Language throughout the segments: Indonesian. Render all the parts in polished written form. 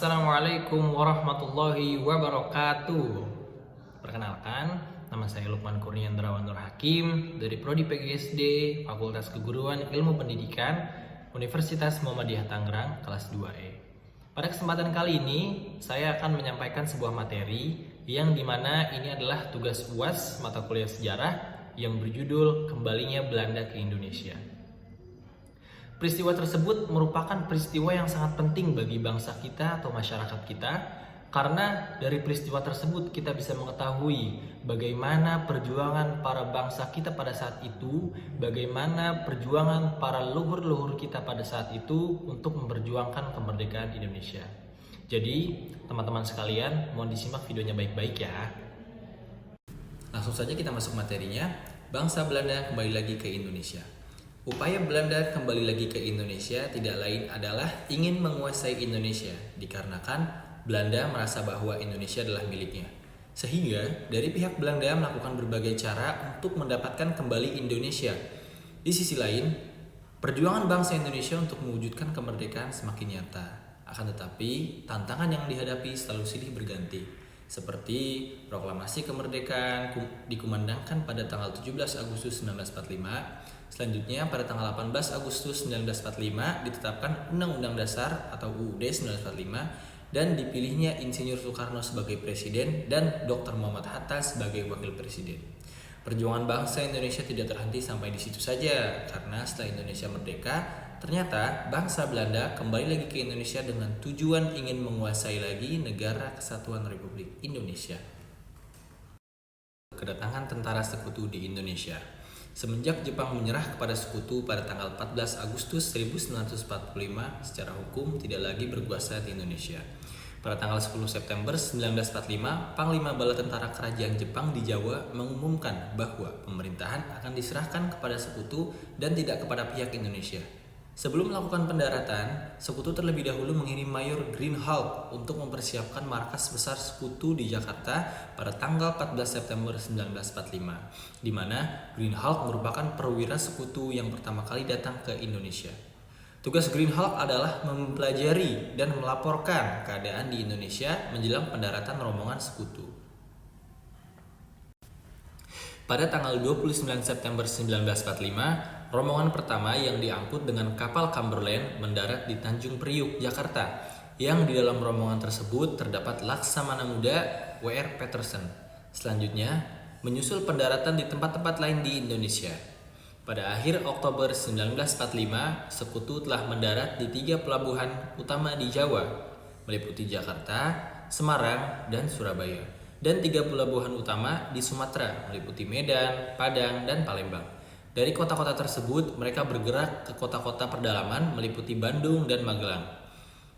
Assalamualaikum warahmatullahi wabarakatuh. Perkenalkan, nama saya Lukman Kurniandrawan Nur Hakim dari Prodi PGSD Fakultas Keguruan Ilmu Pendidikan Universitas Muhammadiyah Tangerang kelas 2E. Pada kesempatan kali ini, saya akan menyampaikan sebuah materi yang dimana ini adalah tugas UAS mata kuliah sejarah yang berjudul Kembalinya Belanda ke Indonesia. Peristiwa tersebut merupakan peristiwa yang sangat penting bagi bangsa kita atau masyarakat kita, karena dari peristiwa tersebut kita bisa mengetahui bagaimana perjuangan para bangsa kita pada saat itu, bagaimana perjuangan para leluhur-leluhur kita pada saat itu untuk memperjuangkan kemerdekaan Indonesia. Jadi, teman-teman sekalian, mohon disimak videonya baik-baik ya. Langsung saja kita masuk materinya. Bangsa Belanda kembali lagi ke Indonesia. Upaya Belanda kembali lagi ke Indonesia tidak lain adalah ingin menguasai Indonesia, dikarenakan Belanda merasa bahwa Indonesia adalah miliknya. Sehingga dari pihak Belanda melakukan berbagai cara untuk mendapatkan kembali Indonesia. Di sisi lain, perjuangan bangsa Indonesia untuk mewujudkan kemerdekaan semakin nyata. Akan tetapi, tantangan yang dihadapi selalu silih berganti. Seperti proklamasi kemerdekaan dikumandangkan pada tanggal 17 Agustus 1945. Selanjutnya pada tanggal 18 Agustus 1945 ditetapkan Undang-Undang Dasar atau UUD 1945 dan dipilihnya Insinyur Soekarno sebagai presiden dan Dr. Muhammad Hatta sebagai wakil presiden. Perjuangan bangsa Indonesia tidak terhenti sampai di situ saja, karena setelah Indonesia merdeka, ternyata bangsa Belanda kembali lagi ke Indonesia dengan tujuan ingin menguasai lagi negara Kesatuan Republik Indonesia. Kedatangan tentara sekutu di Indonesia. Semenjak Jepang menyerah kepada sekutu pada tanggal 14 Agustus 1945, secara hukum tidak lagi berkuasa di Indonesia. Pada tanggal 10 September 1945, Panglima Bala Tentara Kerajaan Jepang di Jawa mengumumkan bahwa pemerintahan akan diserahkan kepada sekutu dan tidak kepada pihak Indonesia. Sebelum melakukan pendaratan, sekutu terlebih dahulu mengirim Mayor Greenhalgh untuk mempersiapkan markas besar sekutu di Jakarta pada tanggal 14 September 1945, di mana Greenhalgh merupakan perwira sekutu yang pertama kali datang ke Indonesia. Tugas Greenhalgh adalah mempelajari dan melaporkan keadaan di Indonesia menjelang pendaratan rombongan sekutu. Pada tanggal 29 September 1945, rombongan pertama yang diangkut dengan kapal Cumberland mendarat di Tanjung Priuk, Jakarta, yang di dalam rombongan tersebut terdapat Laksamana Muda W.R. Peterson. Selanjutnya, menyusul pendaratan di tempat-tempat lain di Indonesia. Pada akhir Oktober 1945, sekutu telah mendarat di 3 pelabuhan utama di Jawa, meliputi Jakarta, Semarang, dan Surabaya, dan 3 pelabuhan utama di Sumatera, meliputi Medan, Padang, dan Palembang. Dari kota-kota tersebut, mereka bergerak ke kota-kota perdalaman meliputi Bandung dan Magelang.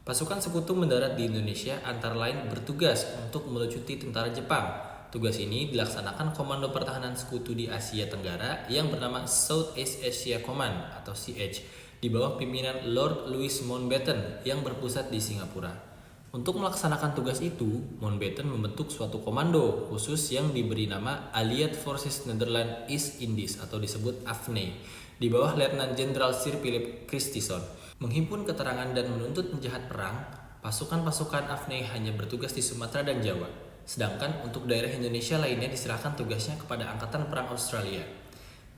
Pasukan sekutu mendarat di Indonesia antara lain bertugas untuk melucuti tentara Jepang. Tugas ini dilaksanakan Komando Pertahanan Sekutu di Asia Tenggara yang bernama Southeast Asia Command atau CH di bawah pimpinan Lord Louis Mountbatten yang berpusat di Singapura. Untuk melaksanakan tugas itu, Mountbatten membentuk suatu komando khusus yang diberi nama Allied Forces Netherlands East Indies atau disebut AFNE di bawah Letnan Jenderal Sir Philip Christison. Menghimpun keterangan dan menuntut penjahat perang, pasukan-pasukan AFNE hanya bertugas di Sumatera dan Jawa, sedangkan untuk daerah Indonesia lainnya diserahkan tugasnya kepada Angkatan Perang Australia.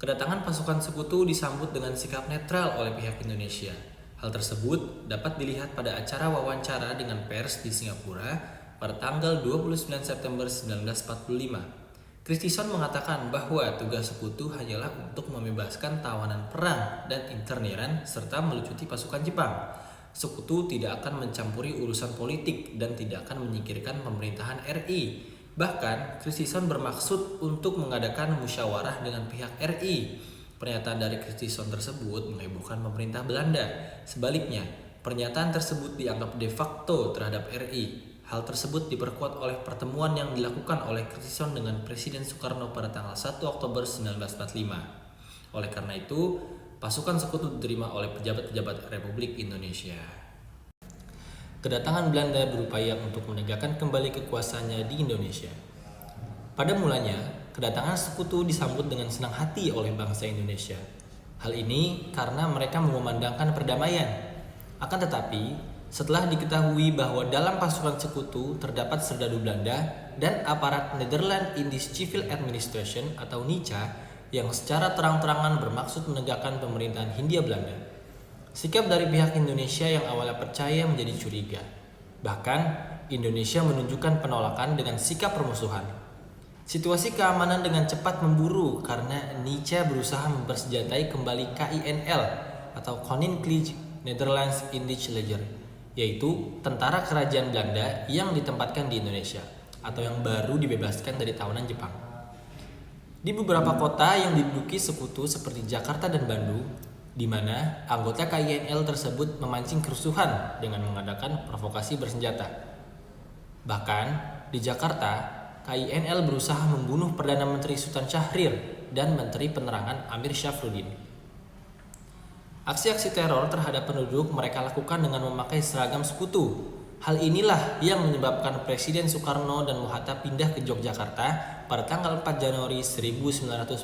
Kedatangan pasukan sekutu disambut dengan sikap netral oleh pihak Indonesia. Hal tersebut dapat dilihat pada acara wawancara dengan pers di Singapura pada tanggal 29 September 1945. Christison mengatakan bahwa tugas sekutu hanyalah untuk membebaskan tawanan perang dan interniran serta melucuti pasukan Jepang. Sekutu tidak akan mencampuri urusan politik dan tidak akan menyingkirkan pemerintahan RI. Bahkan, Christison bermaksud untuk mengadakan musyawarah dengan pihak RI. Pernyataan dari Christison tersebut menghebohkan pemerintah Belanda. Sebaliknya, pernyataan tersebut dianggap de facto terhadap RI. Hal tersebut diperkuat oleh pertemuan yang dilakukan oleh Christison dengan Presiden Soekarno pada tanggal 1 Oktober 1945. Oleh karena itu, pasukan sekutu diterima oleh pejabat-pejabat Republik Indonesia. Kedatangan Belanda berupaya untuk menegakkan kembali kekuasaannya di Indonesia. Pada mulanya, kedatangan sekutu disambut dengan senang hati oleh bangsa Indonesia. Hal ini karena mereka mengumandangkan perdamaian. Akan tetapi, Setelah diketahui bahwa dalam pasukan sekutu terdapat serdadu Belanda dan aparat Netherlands Indisch Civil Administration atau NICA yang secara terang-terangan bermaksud menegakkan pemerintahan Hindia Belanda. Sikap dari pihak Indonesia yang awalnya percaya menjadi curiga. Bahkan, Indonesia menunjukkan penolakan dengan sikap permusuhan. Situasi keamanan dengan cepat memburuk karena NICA berusaha mempersenjatai kembali KINL atau Koninklijke Nederlands Indisch Leger, yaitu tentara kerajaan Belanda yang ditempatkan di Indonesia atau yang baru dibebaskan dari tawanan Jepang. Di beberapa kota yang diduduki sekutu seperti Jakarta dan Bandung, di mana anggota KINL tersebut memancing kerusuhan dengan mengadakan provokasi bersenjata. Bahkan di Jakarta, KINL berusaha membunuh Perdana Menteri Sultan Syahrir dan Menteri Penerangan Amir Syafruddin. Aksi-aksi teror terhadap penduduk mereka lakukan dengan memakai seragam sekutu. Hal inilah yang menyebabkan Presiden Soekarno dan Muhatta pindah ke Yogyakarta pada tanggal 4 Januari 1946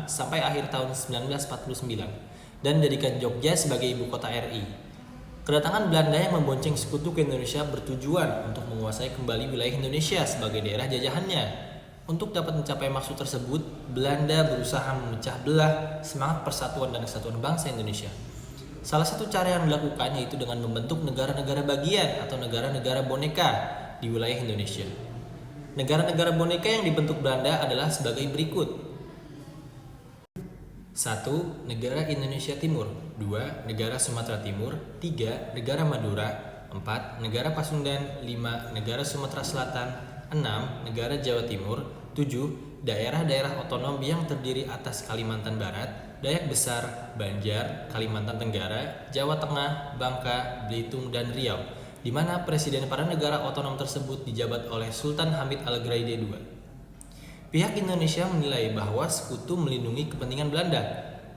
sampai akhir tahun 1949 dan menjadikan Jogja sebagai ibu kota RI. Kedatangan Belanda yang membonceng sekutu ke Indonesia bertujuan untuk menguasai kembali wilayah Indonesia sebagai daerah jajahannya. Untuk dapat mencapai maksud tersebut, Belanda berusaha memecah belah semangat persatuan dan kesatuan bangsa Indonesia. Salah satu cara yang dilakukan yaitu dengan membentuk negara-negara bagian atau negara-negara boneka di wilayah Indonesia. Negara-negara boneka yang dibentuk Belanda adalah sebagai berikut. 1. Negara Indonesia Timur. 2. Negara Sumatera Timur. 3. Negara Madura. 4. Negara Pasundan. 5. Negara Sumatera Selatan. 6. Negara Jawa Timur. 7. Daerah-daerah otonom yang terdiri atas Kalimantan Barat, Dayak Besar, Banjar, Kalimantan Tenggara, Jawa Tengah, Bangka, Belitung, dan Riau, di mana presiden para negara otonom tersebut dijabat oleh Sultan Hamid Al-Grade II. Pihak Indonesia menilai bahwa sekutu melindungi kepentingan Belanda.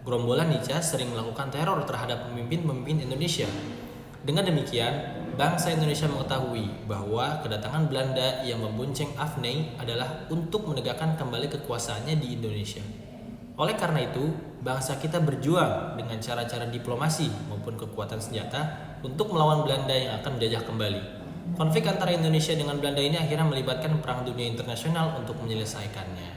Gerombolan NICA sering melakukan teror terhadap pemimpin-pemimpin Indonesia. Dengan demikian, bangsa Indonesia mengetahui bahwa kedatangan Belanda yang membonceng Afney adalah untuk menegakkan kembali kekuasaannya di Indonesia. Oleh karena itu, bangsa kita berjuang dengan cara-cara diplomasi maupun kekuatan senjata untuk melawan Belanda yang akan menjajah kembali. Konflik antara Indonesia dengan Belanda ini akhirnya melibatkan Perang Dunia Internasional untuk menyelesaikannya.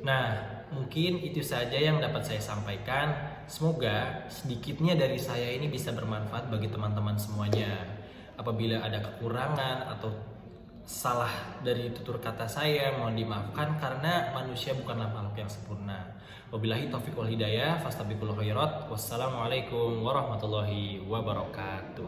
Nah, mungkin itu saja yang dapat saya sampaikan. Semoga sedikitnya dari saya ini bisa bermanfaat bagi teman-teman semuanya. Apabila ada kekurangan atau salah dari tutur kata saya, mohon dimaafkan karena manusia bukanlah makhluk yang sempurna. Wabillahi taufiq wal hidayah, fastabiqul khairat. Wassalamualaikum warahmatullahi wabarakatuh.